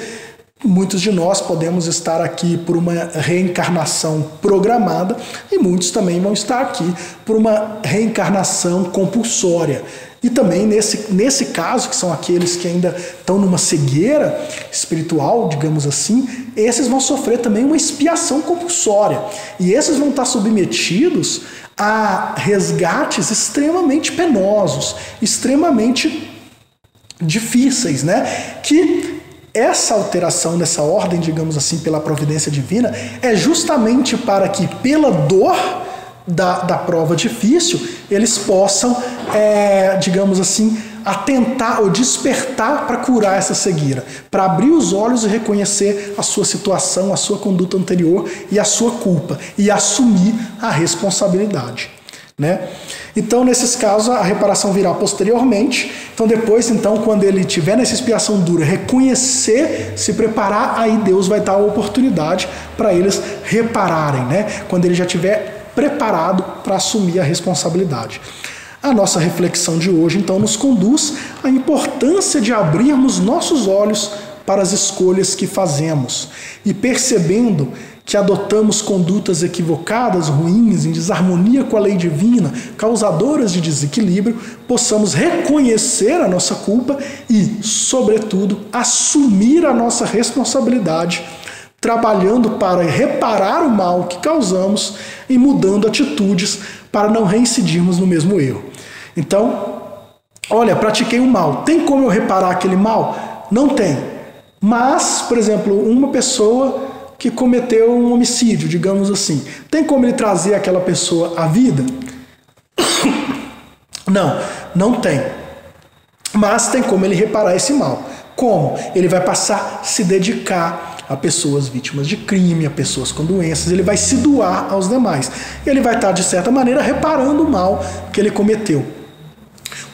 muitos de nós podemos estar aqui por uma reencarnação programada e muitos também vão estar aqui por uma reencarnação compulsória. E também nesse caso, que são aqueles que ainda estão numa cegueira espiritual, digamos assim, esses vão sofrer também uma expiação compulsória. E esses vão estar submetidos a resgates extremamente penosos, extremamente difíceis, né? Que essa alteração nessa ordem, digamos assim, pela providência divina, é justamente para que, pela dor da prova difícil, eles possam, digamos assim, atentar ou despertar para curar essa cegueira, para abrir os olhos e reconhecer a sua situação, a sua conduta anterior e a sua culpa, e assumir a responsabilidade, né? Então, nesses casos, a reparação virá posteriormente. Então, depois, quando ele tiver nessa expiação dura, reconhecer, se preparar, aí Deus vai dar a oportunidade para eles repararem, né? Quando ele já estiver preparado para assumir a responsabilidade. A nossa reflexão de hoje, então, nos conduz à importância de abrirmos nossos olhos para as escolhas que fazemos e percebendo que adotamos condutas equivocadas, ruins, em desarmonia com a lei divina, causadoras de desequilíbrio, possamos reconhecer a nossa culpa e, sobretudo, assumir a nossa responsabilidade, trabalhando para reparar o mal que causamos e mudando atitudes para não reincidirmos no mesmo erro. Então, olha, pratiquei um mal. Tem como eu reparar aquele mal? Não tem. Mas, por exemplo, uma pessoa que cometeu um homicídio, digamos assim, tem como ele trazer aquela pessoa à vida? Não tem. Mas tem como ele reparar esse mal. Como? Ele vai passar a se dedicar a pessoas vítimas de crime, a pessoas com doenças, ele vai se doar aos demais. Ele vai estar, de certa maneira, reparando o mal que ele cometeu.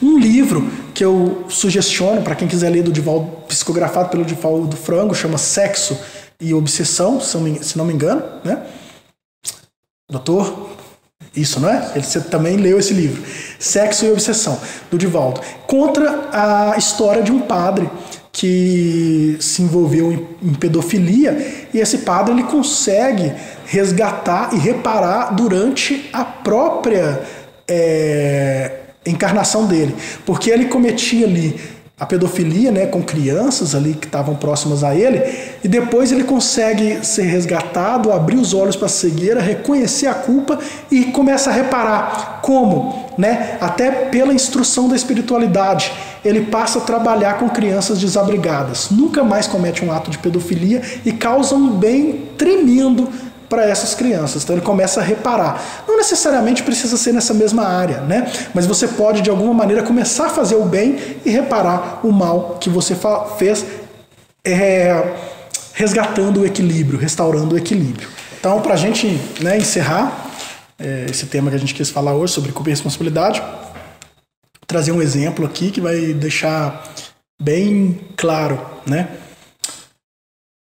Um livro que eu sugestiono para quem quiser ler do Divaldo, psicografado pelo Divaldo Frango, chama Sexo e Obsessão, se não me engano, né? Doutor? Isso, não é? Você também leu esse livro. Sexo e Obsessão, do Divaldo. Conta a história de um padre que se envolveu em pedofilia, e esse padre ele consegue resgatar e reparar durante a própria encarnação dele, porque ele cometia ali a pedofilia, né, com crianças ali que estavam próximas a ele, e depois ele consegue ser resgatado, abrir os olhos para a cegueira, reconhecer a culpa e começa a reparar. Como? Né? Até pela instrução da espiritualidade, ele passa a trabalhar com crianças desabrigadas, nunca mais comete um ato de pedofilia e causa um bem tremendo para essas crianças. Então ele começa a reparar. Não necessariamente precisa ser nessa mesma área, né? Mas você pode de alguma maneira começar a fazer o bem e reparar o mal que você fez, resgatando o equilíbrio, restaurando o equilíbrio. Então, para a gente, né, encerrar esse tema que a gente quis falar hoje sobre culpa e responsabilidade, trazer um exemplo aqui que vai deixar bem claro, né?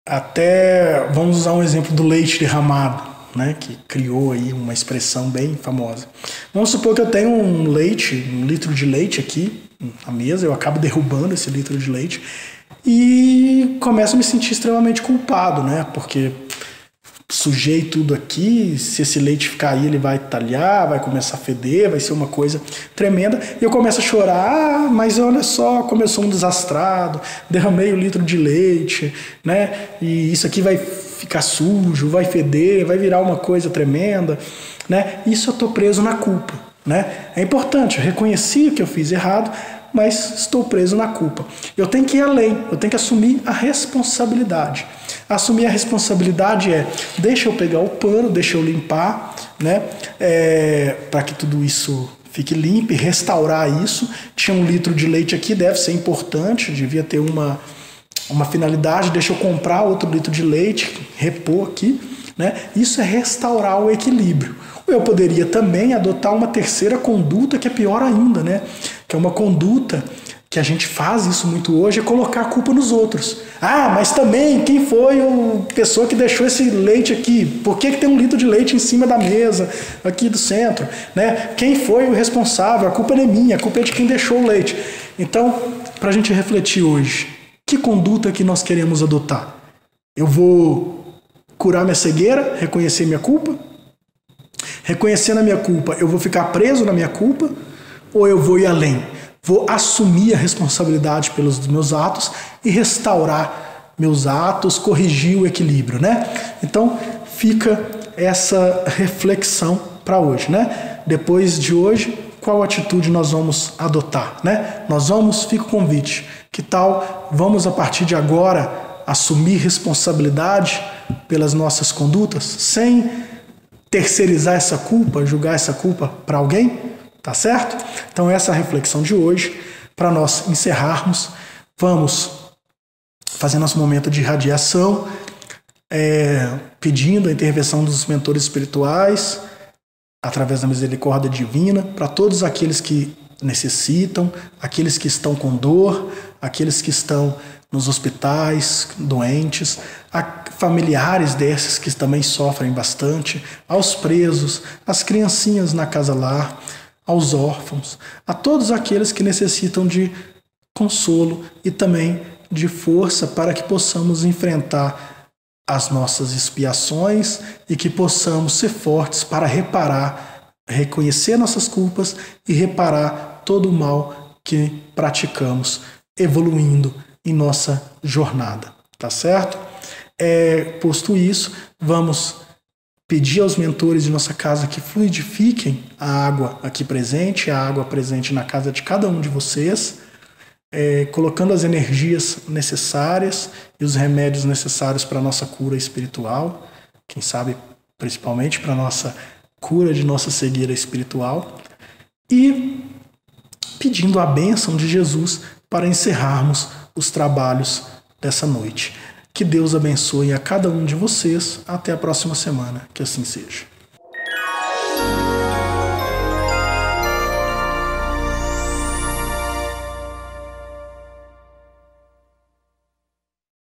Até vamos usar um exemplo do leite derramado, né, que criou aí uma expressão bem famosa. Vamos supor que eu tenho um litro de leite aqui na mesa, eu acabo derrubando esse litro de leite e começo a me sentir extremamente culpado, né, porque sujei tudo aqui, se esse leite ficar aí ele vai talhar, vai começar a feder, vai ser uma coisa tremenda, e eu começo a chorar, mas olha só como eu sou um desastrado, derramei o litro de leite, né, e isso aqui vai ficar sujo, vai feder, vai virar uma coisa tremenda, né, isso eu estou preso na culpa, né, é importante, eu reconheci que eu fiz errado, mas estou preso na culpa. Eu tenho que ir além, eu tenho que assumir a responsabilidade. Assumir a responsabilidade deixa eu pegar o pano, deixa eu limpar, né, para que tudo isso fique limpo e restaurar isso. Tinha um litro de leite aqui, deve ser importante, devia ter uma finalidade, deixa eu comprar outro litro de leite, repor aqui, né? Isso é restaurar o equilíbrio. Eu poderia também adotar uma terceira conduta que é pior ainda, né? Que é uma conduta que a gente faz isso muito hoje, é colocar a culpa nos outros. Ah, mas também quem foi a pessoa que deixou esse leite aqui? Por que tem um litro de leite em cima da mesa aqui do centro? Né? Quem foi o responsável? A culpa não é minha, a culpa é de quem deixou o leite. Então, para a gente refletir hoje, que conduta que nós queremos adotar? Eu vou curar minha cegueira, reconhecer minha culpa? Reconhecendo a minha culpa, eu vou ficar preso na minha culpa? Ou eu vou ir além? Vou assumir a responsabilidade pelos meus atos e restaurar meus atos, corrigir o equilíbrio, né? Então, fica essa reflexão para hoje, né? Depois de hoje, qual atitude nós vamos adotar, né? Fica o convite. Que tal, vamos a partir de agora assumir responsabilidade pelas nossas condutas, sem terceirizar essa culpa, julgar essa culpa para alguém, tá certo? Então essa é a reflexão de hoje. Para nós encerrarmos, vamos fazer nosso momento de irradiação, pedindo a intervenção dos mentores espirituais, através da misericórdia divina, para todos aqueles que necessitam, aqueles que estão com dor, aqueles que estão nos hospitais, doentes, familiares desses que também sofrem bastante, aos presos, às criancinhas na casa-lar, aos órfãos, a todos aqueles que necessitam de consolo e também de força para que possamos enfrentar as nossas expiações e que possamos ser fortes para reparar, reconhecer nossas culpas e reparar todo o mal que praticamos, evoluindo em nossa jornada, tá certo? Posto isso, vamos pedir aos mentores de nossa casa que fluidifiquem a água aqui presente, a água presente na casa de cada um de vocês, colocando as energias necessárias e os remédios necessários para a nossa cura espiritual, quem sabe principalmente para a nossa cura de nossa cegueira espiritual, e pedindo a bênção de Jesus para encerrarmos os trabalhos dessa noite. Que Deus abençoe a cada um de vocês. Até a próxima semana. Que assim seja.